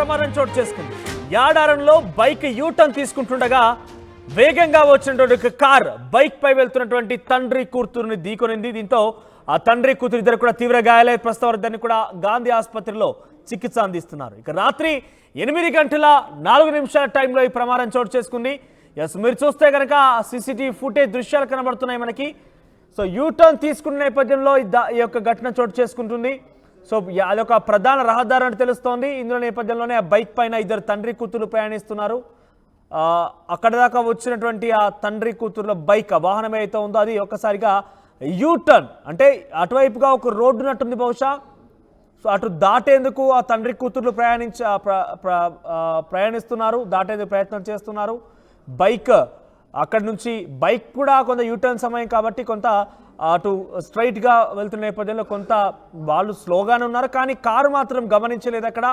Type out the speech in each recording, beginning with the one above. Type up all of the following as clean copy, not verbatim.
ప్రమాదం చోటు చేసుకుంది. యాడారంలో బైక్ యూటర్న్ తీసుకుంటుండగా వేగంగా వచ్చినటువంటి కార్ బైక్ పై వెళ్తున్నటువంటి తండ్రి కూతురుని ఢీకొనింది. దీంతో ఆ తండ్రి కూతురు ఇద్దరు కూడా తీవ్ర గాయాలై ప్రస్తుతం ఇద్దరిని కూడా గాంధీ ఆసుపత్రిలో చికిత్స అందిస్తున్నారు. ఇక రాత్రి 8:04 టైంలో ఈ ప్రమాదం చోటు చేసుకుంది. ఎస్, మీరు చూస్తే కనుక సీసీటీవీ ఫుటేజ్ దృశ్యాలు కనబడుతున్నాయి మనకి. సో యూటర్న్ తీసుకున్న నేపథ్యంలో ఈ యొక్క ఘటన చోటు చేసుకుంటుంది. సో అదొక ప్రధాన రహదారి అని తెలుస్తోంది. ఇందులో నేపథ్యంలోనే ఆ బైక్ పైన ఇద్దరు తండ్రి కూతురు ప్రయాణిస్తున్నారు. అక్కడ దాకా వచ్చినటువంటి ఆ తండ్రి కూతురుల బైక్ వాహనం అయితే ఉందో అది ఒక్కసారిగా యూటర్న్, అంటే అటువైపుగా ఒక రోడ్డు నట్టుంది బహుశా. సో అటు దాటేందుకు ఆ తండ్రి కూతుర్లు ప్రయాణిస్తున్నారు, దాటేందుకు ప్రయత్నం చేస్తున్నారు. బైక్ అక్కడి నుంచి బైక్ కూడా కొంత యూటర్న్ సమయం కాబట్టి కొంత అటు స్ట్రైట్గా వెళ్తున్న నేపథ్యంలో కొంత వాళ్ళు స్లోగానే ఉన్నారు. కానీ కారు మాత్రం గమనించలేదు. అక్కడ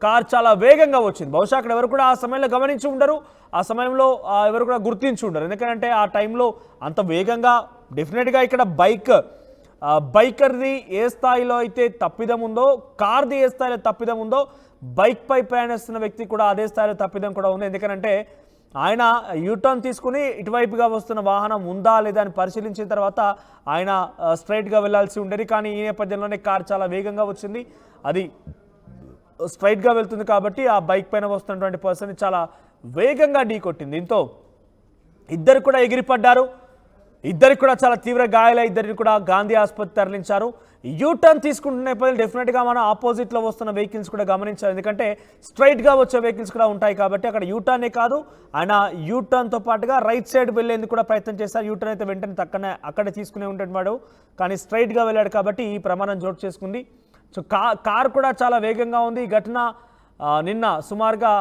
కార్ చాలా వేగంగా వచ్చింది. బహుశా అక్కడ ఎవరు కూడా ఆ సమయంలో గమనించి ఉండరు, ఆ సమయంలో ఎవరు కూడా గుర్తించి ఉండరు. ఎందుకంటే ఆ టైంలో అంత వేగంగా డెఫినెట్గా ఇక్కడ బైకర్ది ఏ స్థాయిలో అయితే తప్పిదం ఉందో, కార్ది ఏ స్థాయిలో తప్పిదం ఉందో, బైక్ పై ప్రయాణిస్తున్న వ్యక్తి కూడా అదే స్థాయిలో తప్పిదం కూడా ఉంది. ఎందుకంటే ఆయన యూటర్న్ తీసుకుని ఇటువైపుగా వస్తున్న వాహనం ఉందా లేదా అని పరిశీలించిన తర్వాత ఆయన స్ట్రైట్గా వెళ్లాల్సి ఉండేది. కానీ ఈ నేపథ్యంలోనే కార్ చాలా వేగంగా వచ్చింది. అది స్ట్రైట్గా వెళ్తుంది కాబట్టి ఆ బైక్ పైన వస్తున్నటువంటి పర్సన్ చాలా వేగంగా ఢీకొట్టింది. దీంతో ఇద్దరు కూడా ఎగిరిపడ్డారు. ఇద్దరికి కూడా చాలా తీవ్ర గాయాలై ఇద్దరిని కూడా గాంధీ ఆసుపత్రి తరలించారు. యూటర్న్ తీసుకుంటున్న నేపథ్యంలో డెఫినెట్గా మనం ఆపోజిట్లో వస్తున్న వెహికల్స్ కూడా గమనించాలి. ఎందుకంటే స్ట్రైట్గా వచ్చే వెహికల్స్ కూడా ఉంటాయి కాబట్టి అక్కడ యూటర్నే కాదు, ఆయన యూటర్న్తో పాటుగా రైట్ సైడ్ వెళ్ళేందుకు కూడా ప్రయత్నం చేశారు. యూటర్న్ అయితే వెంటనే అక్కడే తీసుకునే ఉంటాడు, కానీ స్ట్రైట్గా వెళ్ళాడు కాబట్టి ఈ ప్రమాదం చోటు చేసుకుంది. సో కార్ కూడా చాలా వేగంగా ఉంది. ఈ ఘటన నిన్న సుమారుగా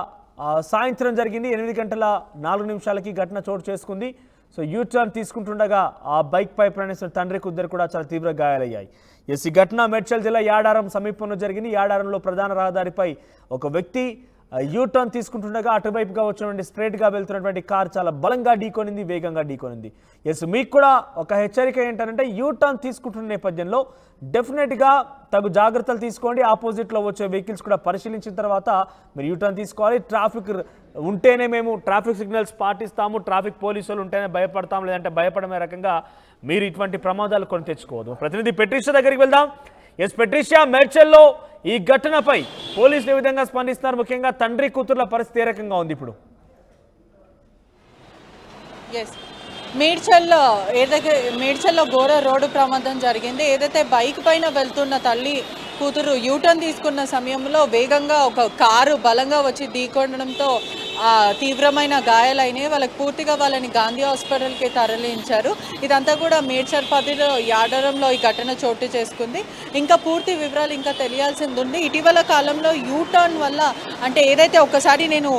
సాయంత్రం జరిగింది. 8:04 ఘటన చోటు చేసుకుంది. సో యూటర్న్ తీసుకుంటుండగా ఆ బైక్ పై ప్రయాణిస్తున్న తండ్రి కూతురు కూడా చాలా తీవ్ర గాయాలయ్యాయి. ఈ ఘటన మేడ్చల్ జిల్లా యాడారం సమీపంలో జరిగింది. యాడారంలో ప్రధాన రహదారిపై ఒక వ్యక్తి యూటర్న్ తీసుకుంటుండగా అటువైపుగా వచ్చినటువంటి స్ట్రైట్గా వెళ్తున్నటువంటి కార్ చాలా బలంగా ఢీకొనింది, వేగంగా ఢీకొనింది. మీకు కూడా ఒక హెచ్చరిక ఏంటంటే యూటర్న్ తీసుకుంటున్న నేపథ్యంలో డెఫినెట్గా తగు జాగ్రత్తలు తీసుకోండి. ఆపోజిట్లో వచ్చే వెహికల్స్ కూడా పరిశీలించిన తర్వాత మీరు యూటర్న్ తీసుకోవాలి. ట్రాఫిక్ ఉంటేనే మేము ట్రాఫిక్ సిగ్నల్స్ పాటిస్తాము, ట్రాఫిక్ పోలీసులు ఉంటేనే భయపడతాము, లేదంటే భయపడమే రకంగా మీరు ఇటువంటి ప్రమాదాలు కొని తెచ్చుకోవద్దు. ప్రతినిధి పెట్రిషియా దగ్గరికి వెళ్దాం. ఎస్ పెట్రిషియా, మేడ్చల్లో ఈ ఘటనపై పోలీసులు ఏ విధంగా స్పందిస్తున్నారు? ముఖ్యంగా తండ్రి కూతుర్ల పరిస్థితి ఏ రకంగా ఉంది ఇప్పుడు? మేడ్చల్లో ఘోర రోడ్డు ప్రమాదం జరిగింది. ఏదైతే బైక్ పైన వెళ్తున్న తల్లి కూతురు యూటర్న్ తీసుకున్న సమయంలో వేగంగా ఒక కారు బలంగా వచ్చి ఢీకొనడంతో తీవ్రమైన గాయాలైనవి. వాళ్ళని గాంధీ హాస్పిటల్కి తరలించారు. ఇదంతా కూడా మేడ్చల్ పరిధిలో యాడారంలో ఈ ఘటన చోటు చేసుకుంది. ఇంకా పూర్తి వివరాలు ఇంకా తెలియాల్సింది ఉంది. ఇటీవల కాలంలో యూటర్న్ వల్ల అంటే ఏదైతే ఒకసారి నేను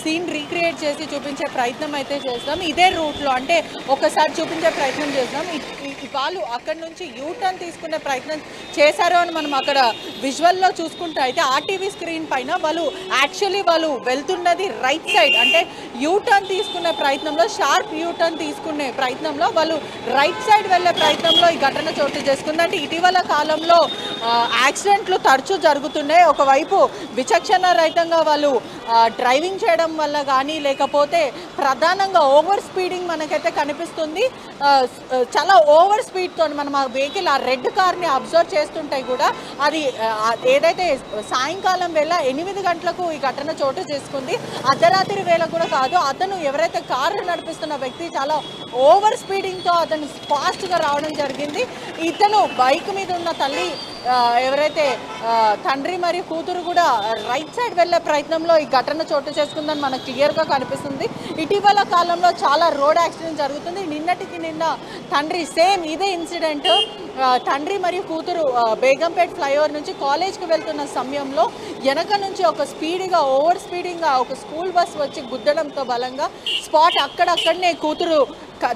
సీన్ రీక్రియేట్ చేసి చూపించే ప్రయత్నం అయితే చేస్తాం. ఇదే రూట్లో అంటే ఒకసారి చూపించే ప్రయత్నం చేస్తాం. వాళ్ళు అక్కడి నుంచి యూటర్న్ తీసుకునే ప్రయత్నం చేశారు అని మనం అక్కడ విజువల్లో చూసుకుంటే అయితే ఆర్టీవీ స్క్రీన్ పైన వాళ్ళు వెళ్తున్నది రైట్ సైడ్, అంటే యూటర్న్ తీసుకునే ప్రయత్నంలో షార్ప్ యూటర్న్ తీసుకునే ప్రయత్నంలో వాళ్ళు రైట్ సైడ్ వెళ్ళే ప్రయత్నంలో ఈ ఘటన చోటు చేసుకుంది. అంటే ఇటీవల కాలంలో యాక్సిడెంట్లు తరచూ జరుగుతున్నాయి. ఒకవైపు విచక్షణ రహితంగా వాళ్ళు డ్రైవింగ్ చేయడం వల్ల కానీ లేకపోతే ప్రధానంగా ఓవర్ స్పీడింగ్ మనకైతే కనిపిస్తుంది. చాలా ఓవర్ స్పీడ్తో మనం ఆ వెహికల్ ఆ రెడ్ కార్ని అబ్జర్వ్ చేస్తుంటాయి కూడా అది ఏదైతే సాయంకాలం వేళ 8 గంటలకు ఈ ఘటన చోటు చేసుకుంది. అర్ధరాత్రి వేళ కూడా కాదు. అతను ఎవరైతే కారు నడిపిస్తున్న వ్యక్తి చాలా ఓవర్ స్పీడింగ్తో అతను ఫాస్ట్గా రావడం జరిగింది. ఇతను బైక్ మీద ఉన్న తల్లి ఎవరైతే తండ్రి మరియు కూతురు కూడా రైట్ సైడ్ వెళ్ళే ప్రయత్నంలో ఈ ఘటన చోటు చేసుకుందని మనకు క్లియర్గా కనిపిస్తుంది. ఇటీవల కాలంలో చాలా రోడ్ యాక్సిడెంట్ జరుగుతుంది. నిన్నటికి నిన్న తండ్రి సేమ్ ఇదే ఇన్సిడెంట్. తండ్రి మరియు కూతురు బేగంపేట్ ఫ్లైఓవర్ నుంచి కాలేజ్కి వెళ్తున్న సమయంలో వెనక నుంచి ఒక ఓవర్ స్పీడింగ్గా ఒక స్కూల్ బస్ వచ్చి గుద్దడంతో బలంగా స్పాట్ అక్కడనే కూతురు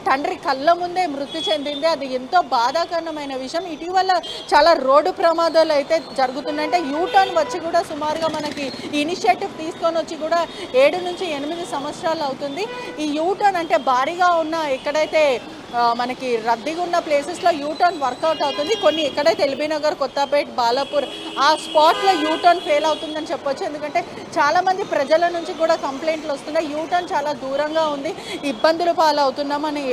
తండ్రి కళ్ళ ముందే మృతి చెందింది. అది ఎంతో బాధాకరమైన విషయం. ఇటీవల చాలా రోడ్డు ప్రమాదాలు అయితే జరుగుతున్నాయంటే యూటర్న్ వచ్చి కూడా సుమారుగా మనకి ఇనిషియేటివ్ తీసుకొని వచ్చి కూడా 7 నుంచి 8 సంవత్సరాలు అవుతుంది. ఈ యూటర్న్ అంటే భారీగా ఉన్న ఎక్కడైతే మనకి రద్దీగా ఉన్న ప్లేసెస్లో యూటర్న్ వర్కౌట్ అవుతుంది. కొన్ని ఎక్కడైతే ఎల్బీ నగర్, కొత్తపేట్, బాలాపూర్ ఆ స్పాట్లో యూటర్న్ ఫెయిల్ అవుతుందని చెప్పొచ్చు. ఎందుకంటే చాలామంది ప్రజల నుంచి కూడా కంప్లైంట్లు వస్తున్నాయి, యూటర్న్ చాలా దూరంగా ఉంది, ఇబ్బందులు పాలవుతున్నామని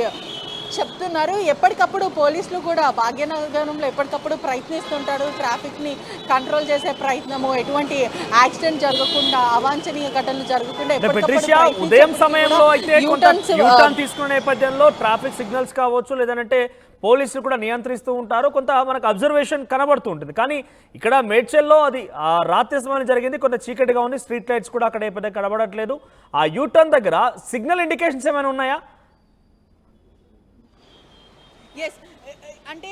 చెప్తున్నారు. ఎప్పటికప్పుడు పోలీసులు కూడా భాగ్యనగరంలో ఎప్పటికప్పుడు ప్రయత్నిస్తుంటారు ట్రాఫిక్ని కంట్రోల్ చేసే ప్రయత్నము, ఎటువంటి యాక్సిడెంట్ జరగకుండా, అవాంఛనీయ ఘటనలు జరగకుండా ఉదయం సమయంలో అయితే యూటర్న్ తీసుకునే నేపథ్యంలో ట్రాఫిక్ సిగ్నల్స్ కావచ్చు, లేదంటే పోలీసులు కూడా నియంత్రిస్తూ ఉంటారు, కొంత మనకు అబ్జర్వేషన్ కనబడుతూ ఉంటుంది. కానీ ఇక్కడ మేడ్చల్లో అది రాత్రి సమయంలో జరిగింది, కొంత చీకటిగా ఉంది, స్ట్రీట్ లైట్స్ కూడా అక్కడ ఏ పెద్ద కనబడట్లేదు. ఆ యూటర్న్ దగ్గర సిగ్నల్ ఇండికేషన్స్ ఏమైనా ఉన్నాయా? ఎస్, అంటే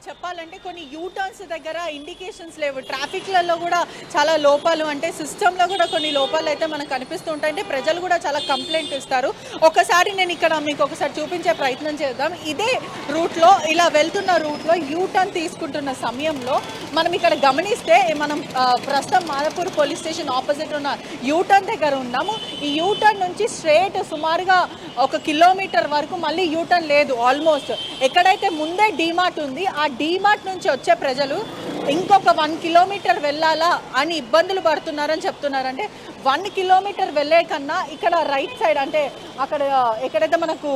చెప్పాలంటే కొన్ని యూటర్న్స్ దగ్గర ఇండికేషన్స్ లేవు. ట్రాఫిక్లలో కూడా చాలా లోపాలు, అంటే సిస్టంలో కూడా కొన్ని లోపాలు అయితే మనకు కనిపిస్తూ ఉంటాయి. అంటే ప్రజలు కూడా చాలా కంప్లైంట్ ఇస్తారు. ఒకసారి నేను ఇక్కడ మీకు ఒకసారి చూపించే ప్రయత్నం చేద్దాం. ఇదే రూట్లో, ఇలా వెళ్తున్న రూట్లో యూటర్న్ తీసుకుంటున్న సమయంలో మనం ఇక్కడ గమనిస్తే, మనం ప్రస్తుతం మాదాపూర్ పోలీస్ స్టేషన్ ఆపోజిట్ ఉన్న యూటర్న్ దగ్గర ఉన్నాము. ఈ యూటర్న్ నుంచి స్ట్రేట్ సుమారుగా 1 కిలోమీటర్ వరకు మళ్ళీ యూటర్న్ లేదు. ఆల్మోస్ట్ ఎక్కడైతే ముందే డీమార్ట్ ఉంది, ఆ డీమార్ట్ నుంచి వచ్చే ప్రజలు ఇంకొక 1 కిలోమీటర్ వెళ్ళాలా అని ఇబ్బందులు పడుతున్నారని చెప్తున్నారు. అంటే 1 కిలోమీటర్ వెళ్ళే కన్నా ఇక్కడ రైట్ సైడ్, అంటే అక్కడ ఎక్కడైతే మనకు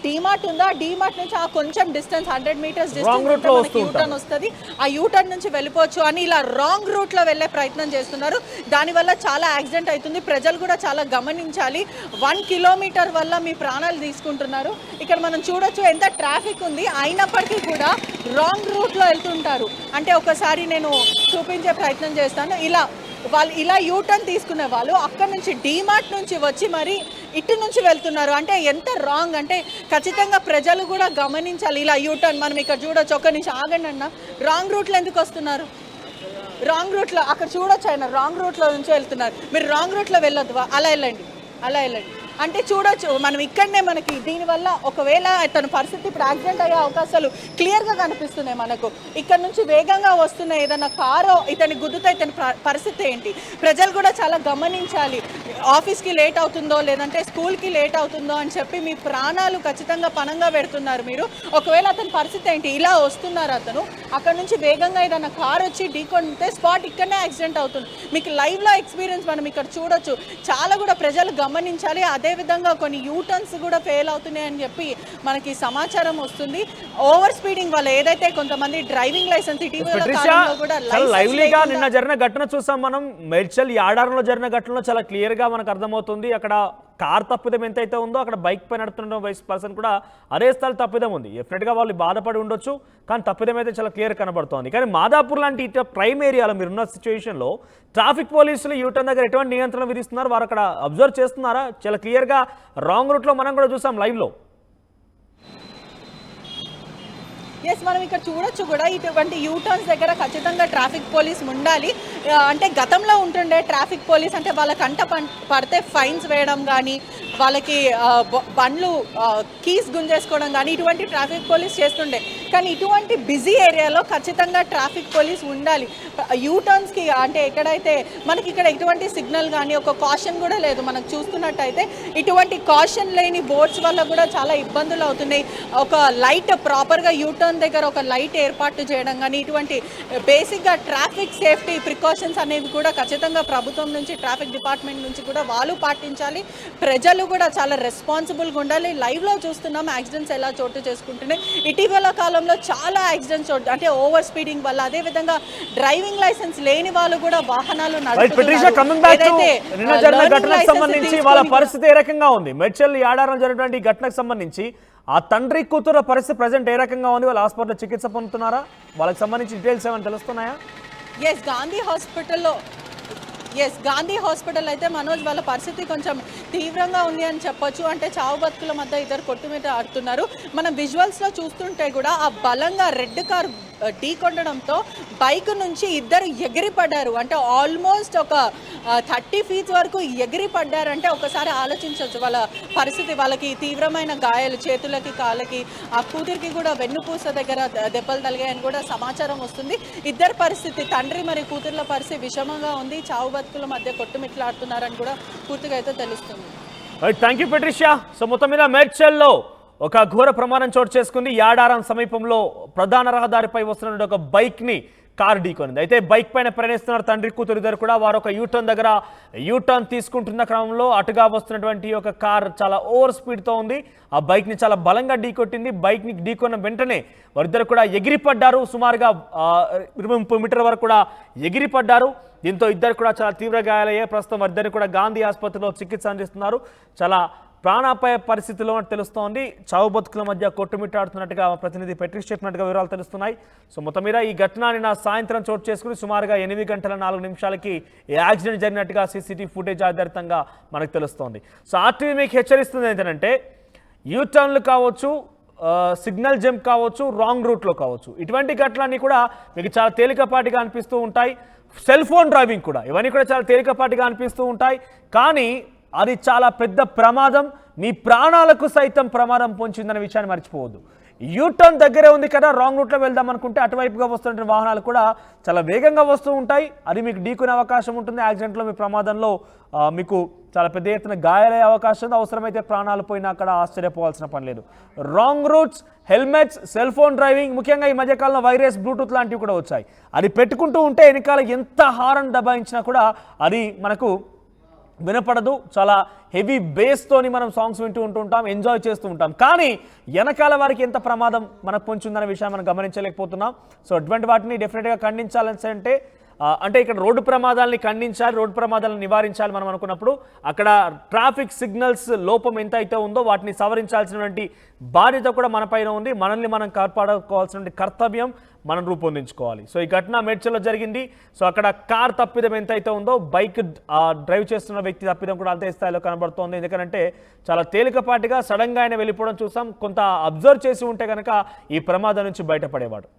డీమార్ట్ ఉందో ఆ డీమార్ట్ నుంచి ఆ కొంచెం డిస్టెన్స్ 100 మీటర్స్ డిస్టెన్స్ యూటర్న్ వస్తుంది, ఆ యూటర్న్ నుంచి వెళ్ళిపోవచ్చు అని ఇలా రాంగ్ రూట్లో వెళ్ళే ప్రయత్నం చేస్తున్నారు. దానివల్ల చాలా యాక్సిడెంట్ అవుతుంది. ప్రజలు కూడా చాలా గమనించాలి. 1 కిలోమీటర్ వల్ల మీ ప్రాణాలు తీసుకుంటున్నారు. ఇక్కడ మనం చూడొచ్చు ఎంత ట్రాఫిక్ ఉంది, అయినప్పటికీ కూడా రాంగ్ రూట్లో వెళ్తుంటారు. అంటే ఒకసారి నేను చూపించే ప్రయత్నం చేస్తాను. వాళ్ళు ఇలా యూటర్న్ తీసుకునే వాళ్ళు అక్కడ నుంచి డీమార్ట్ నుంచి వచ్చి మరి ఇటు నుంచి వెళ్తున్నారు. అంటే ఎంత రాంగ్, అంటే ఖచ్చితంగా ప్రజలు కూడా గమనించాలి. ఇలా యూటర్న్ మనం ఇక్కడ చూడొచ్చు. ఒక్క నుంచి ఆగండి అన్న, రాంగ్ రూట్లో ఎందుకు వస్తున్నారు? రాంగ్ రూట్లో అక్కడ చూడొచ్చు, ఆయన రాంగ్ రూట్లో నుంచి వెళ్తున్నారు. మీరు రాంగ్ రూట్లో వెళ్ళొద్దు, అలా వెళ్ళండి, అలా వెళ్ళండి. అంటే చూడొచ్చు మనం ఇక్కడనే, మనకి దీనివల్ల ఒకవేళ తన పరిస్థితి ఇప్పుడు యాక్సిడెంట్ అయ్యే అవకాశాలు క్లియర్గా కనిపిస్తున్నాయి మనకు. ఇక్కడ నుంచి వేగంగా వస్తున్న ఏదైనా కారో ఇతని గుద్దుతో ఇతని పరిస్థితి ఏంటి? ప్రజలు కూడా చాలా గమనించాలి. ఆఫీస్కి లేట్ అవుతుందో లేదంటే స్కూల్కి లేట్ అవుతుందో అని చెప్పి మీ ప్రాణాలు ఖచ్చితంగా పణంగా పెడుతున్నారు మీరు. ఒకవేళ అతని పరిస్థితి ఏంటి? ఇలా వస్తున్నారు అతను, అక్కడ నుంచి వేగంగా ఏదైనా కార్ వచ్చి ఢీకొంటే స్పాట్ ఇక్కడనే యాక్సిడెంట్ అవుతుంది. మీకు లైవ్లో ఎక్స్పీరియన్స్ మనం ఇక్కడ చూడొచ్చు. చాలా కూడా ప్రజలు గమనించాలి. అదేవిధంగా కొన్ని యూటర్న్స్ కూడా ఫెయిల్ అవుతున్నాయని చెప్పి మనకి సమాచారం వస్తుంది. ఓవర్ స్పీడింగ్ వల్ల ఏదైతే కొంతమంది డ్రైవింగ్ లైసెన్స్ ఇటీవల కాలంలో కూడా లైవ్లీగా నిన్న జరిగిన ఘటన చూసాం మనం. మేడ్చల్ యాడారంలో జరిగిన ఘటనలో చాలా క్లియర్ గా మనకు అర్థమవుతుంది. అక్కడ కార్ తప్పిదం ఎంతైతే ఉందో అక్కడ బైక్ పై నడుపుతున్న పర్సన్ కూడా అదే స్థాయి తప్పిదం ఉంది. డెఫినెట్గా వాళ్ళు బాధపడి ఉండొచ్చు, కానీ తప్పిదం అయితే చాలా క్లియర్ కనబడుతోంది. కానీ మాదాపూర్ లాంటి ప్రైమ్ ఏరియాలో మీరున్న సిచ్యువేషన్లో ట్రాఫిక్ పోలీసులు యూటర్న్ దగ్గర ఎటువంటి నియంత్రణ విధిస్తున్నారు? వారు అక్కడ అబ్జర్వ్ చేస్తున్నారా? చాలా క్లియర్గా రాంగ్ రూట్లో మనం కూడా చూసాం లైవ్లో. ఎస్, మనం ఇక్కడ చూడొచ్చు కూడా ఇటువంటి యూటర్న్స్ దగ్గర ఖచ్చితంగా ట్రాఫిక్ పోలీస్ ఉండాలి. అంటే గతంలో ఉంటుండే ట్రాఫిక్ పోలీస్ అంటే వాళ్ళ కంట పడితే ఫైన్స్ వేయడం కానీ, వాళ్ళకి బండ్లు కీస్ గుంజేసుకోవడం కానీ ఇటువంటి ట్రాఫిక్ పోలీస్ చేస్తుండే. కానీ ఇటువంటి బిజీ ఏరియాలో ఖచ్చితంగా ట్రాఫిక్ పోలీస్ ఉండాలి. యూటర్న్స్కి అంటే ఎక్కడైతే మనకి ఇక్కడ ఎటువంటి సిగ్నల్ కానీ ఒక కాషన్ కూడా లేదు. మనకు చూస్తున్నట్టయితే ఇటువంటి కాషన్ లేని బోర్డ్స్ వల్ల కూడా చాలా ఇబ్బందులు అవుతున్నాయి. ఒక లైట్ ప్రాపర్గా యూటర్న్ దగ్గర ఒక లైట్ ఏర్పాటు చేయడం కానీ, ఇటువంటి బేసిక్గా ట్రాఫిక్ సేఫ్టీ ప్రికాషన్స్ అనేవి కూడా ఖచ్చితంగా ప్రభుత్వం నుంచి, ట్రాఫిక్ డిపార్ట్మెంట్ నుంచి కూడా వాళ్ళు పాటించాలి. ప్రజలు కూడా చాలా రెస్పాన్సిబుల్గా ఉండాలి. లైవ్లో చూస్తున్నాం యాక్సిడెంట్స్ ఎలా చోటు చేసుకుంటున్నాయి. ఇటీవల కాలంలో చాలా యాక్సిడెంట్స్ అంటే ఓవర్ స్పీడింగ్ వల్ల, అదేవిధంగా డ్రైవింగ్ లైసెన్స్ లేని వాళ్ళు కూడా వాహనాలు సంబంధించి వాళ్ళ పరిస్థితి ఏ రకంగా ఉంది? మేడ్చల్ యాడారం జరిగినటువంటి ఘటనకు సంబంధించి ఆ తండ్రి కూతురు పరిస్థితి ప్రజెంట్ ఏ రకంగా ఉంది? వాళ్ళ హాస్పిటల్లో చికిత్స పొందుతున్నారా? వాళ్ళకి సంబంధించి డీటెయిల్స్ ఏమైనా తెలుస్తున్నాయా? ఎస్, గాంధీ హాస్పిటల్ అయితే మనోజ్ వాళ్ళ పరిస్థితి కొంచెం తీవ్రంగా ఉంది అని చెప్పొచ్చు. అంటే చావు బతుకుల మధ్య ఇద్దరు కొట్టు మీద ఆడుతున్నారు. మనం విజువల్స్లో చూస్తుంటే కూడా ఆ బలంగా రెడ్ కార్ ఢీకొట్టడంతో బైక్ నుంచి ఇద్దరు ఎగిరి పడ్డారు. అంటే ఆల్మోస్ట్ ఒక 30 ఫీట్స్ వరకు ఎగిరి పడ్డారంటే ఒకసారి ఆలోచించవచ్చు వాళ్ళ పరిస్థితి. వాళ్ళకి తీవ్రమైన గాయాలు చేతులకి, కాళ్ళకి, ఆ కూతురికి కూడా వెన్నుపూస దగ్గర దెబ్బలు తగిలాయని కూడా సమాచారం వస్తుంది. ఇద్దరు పరిస్థితి, తండ్రి మరి కూతుర్ల పరిస్థితి విషమంగా ఉంది. చావు బతుకుల మధ్య కొట్టుమిట్లాడుతున్నారని కూడా పూర్తిగా అయితే తెలుస్తుంది. Thank you Patricia. సో మొత్తం మీద మేడ్చల్లో ఒక ఘోర ప్రమాదం చోటు చేసుకుంది. యాడారం సమీపంలో ప్రధాన రహదారిపై వస్తున్న ఒక బైక్ని కారు ఢీకొనింది. అయితే బైక్ పైన ప్రయాణిస్తున్న తండ్రి కూతురు ఇద్దరు కూడా వారు ఒక యూటర్న్ దగ్గర యూటర్న్ తీసుకుంటున్న క్రమంలో అటుగా వస్తున్నటువంటి ఒక కార్ చాలా ఓవర్ స్పీడ్తో ఉంది. ఆ బైక్ని చాలా బలంగా ఢీకొట్టింది. బైక్ని ఢీకొన్న వెంటనే వారిద్దరు కూడా ఎగిరిపడ్డారు. సుమారుగా 20-30 మీటర్ల వరకు కూడా ఎగిరిపడ్డారు. దీంతో ఇద్దరు కూడా చాలా తీవ్ర గాయాలయ్యాయి. ప్రస్తుతం వారిద్దరు కూడా గాంధీ ఆసుపత్రిలో చికిత్స అందిస్తున్నారు. చాలా ప్రాణాపాయ పరిస్థితిలో తెలుస్తోంది. చావు బతుకుల మధ్య కొట్టుమిట్టాడుతున్నట్టుగా ప్రతినిధి పెట్రిక్ చెప్పినట్టుగా వివరాలు తెలుస్తున్నాయి. సో మొత్తం మీద ఈ ఘటన నిన్న సాయంత్రం చోటు చేసుకుని సుమారుగా 8 గంటల 4 నిమిషాలకి ఈ యాక్సిడెంట్ జరిగినట్టుగా సీసీటీవీ ఫుటేజ్ ఆధారితంగా మనకు తెలుస్తోంది. సో ఆర్టీవీ మీకు హెచ్చరిస్తుంది ఏంటంటే యూటర్న్లు కావచ్చు, సిగ్నల్ జంప్ కావచ్చు, రాంగ్ రూట్లో కావచ్చు, ఇటువంటి ఘటనలన్నీ కూడా మీకు చాలా తేలికపాటిగా అనిపిస్తూ ఉంటాయి. సెల్ ఫోన్ డ్రైవింగ్ కూడా ఇవన్నీ కూడా చాలా తేలికపాటిగా అనిపిస్తూ ఉంటాయి. కానీ అది చాలా పెద్ద ప్రమాదం, మీ ప్రాణాలకు సైతం ప్రమాదం పొంచిందనే విషయాన్ని మర్చిపోవద్దు. యూటర్న్ దగ్గరే ఉంది కదా, రాంగ్ రూట్లో వెళ్దాం అనుకుంటే అటువైపుగా వస్తున్న వాహనాలు కూడా చాలా వేగంగా వస్తూ ఉంటాయి. అది మీకు ఢీకునే అవకాశం ఉంటుంది. యాక్సిడెంట్లో మీ ప్రమాదంలో మీకు చాలా పెద్ద ఎత్తున గాయాలయ్యే అవకాశం ఉంది. అవసరమైతే ప్రాణాలు పోయినా అక్కడ ఆశ్చర్యపోవాల్సిన పని లేదు. Wrong roots, helmets, cell phone driving, ముఖ్యంగా ఈ మధ్యకాలంలో వైరస్, బ్లూటూత్ లాంటివి కూడా వచ్చాయి. అది పెట్టుకుంటూ ఉంటే వెనకాల ఎంత హారన్ దబాయించినా కూడా అది మనకు వినపడదు. చాలా హెవీ బేస్తోని మనం సాంగ్స్ వింటూ ఉంటాం, ఎంజాయ్ చేస్తూ ఉంటాం. కానీ వెనకాల వారికి ఎంత ప్రమాదం మనకు పొంచుందనే విషయాన్ని మనం గమనించలేకపోతున్నాం. సో అటువంటి వాటిని డెఫినెట్గా ఖండించాలని అంటే ఇక్కడ రోడ్డు ప్రమాదాలని ఖండించాలి, రోడ్డు ప్రమాదాలను నివారించాలి మనం అనుకున్నప్పుడు అక్కడ ట్రాఫిక్ సిగ్నల్స్ లోపం ఎంత అయితే ఉందో వాటిని సవరించాల్సినటువంటి బాధ్యత కూడా మన పైన ఉంది. మనల్ని మనం కాపాడుకోవాల్సిన కర్తవ్యం మనం రూపొందించుకోవాలి. సో ఈ ఘటన మేడ్చల్లో జరిగింది. సో అక్కడ కార్ తప్పిదం ఎంత అయితే ఉందో బైక్ డ్రైవ్ చేస్తున్న వ్యక్తి తప్పిదం కూడా అంతే స్థాయిలో కనబడుతోంది. ఎందుకంటే చాలా తేలికపాటిగా సడన్గా ఆయన వెళ్ళిపోవడం చూసాం. కొంత అబ్జర్వ్ చేసి ఉంటే కనుక ఈ ప్రమాదం నుంచి బయటపడేవాడు.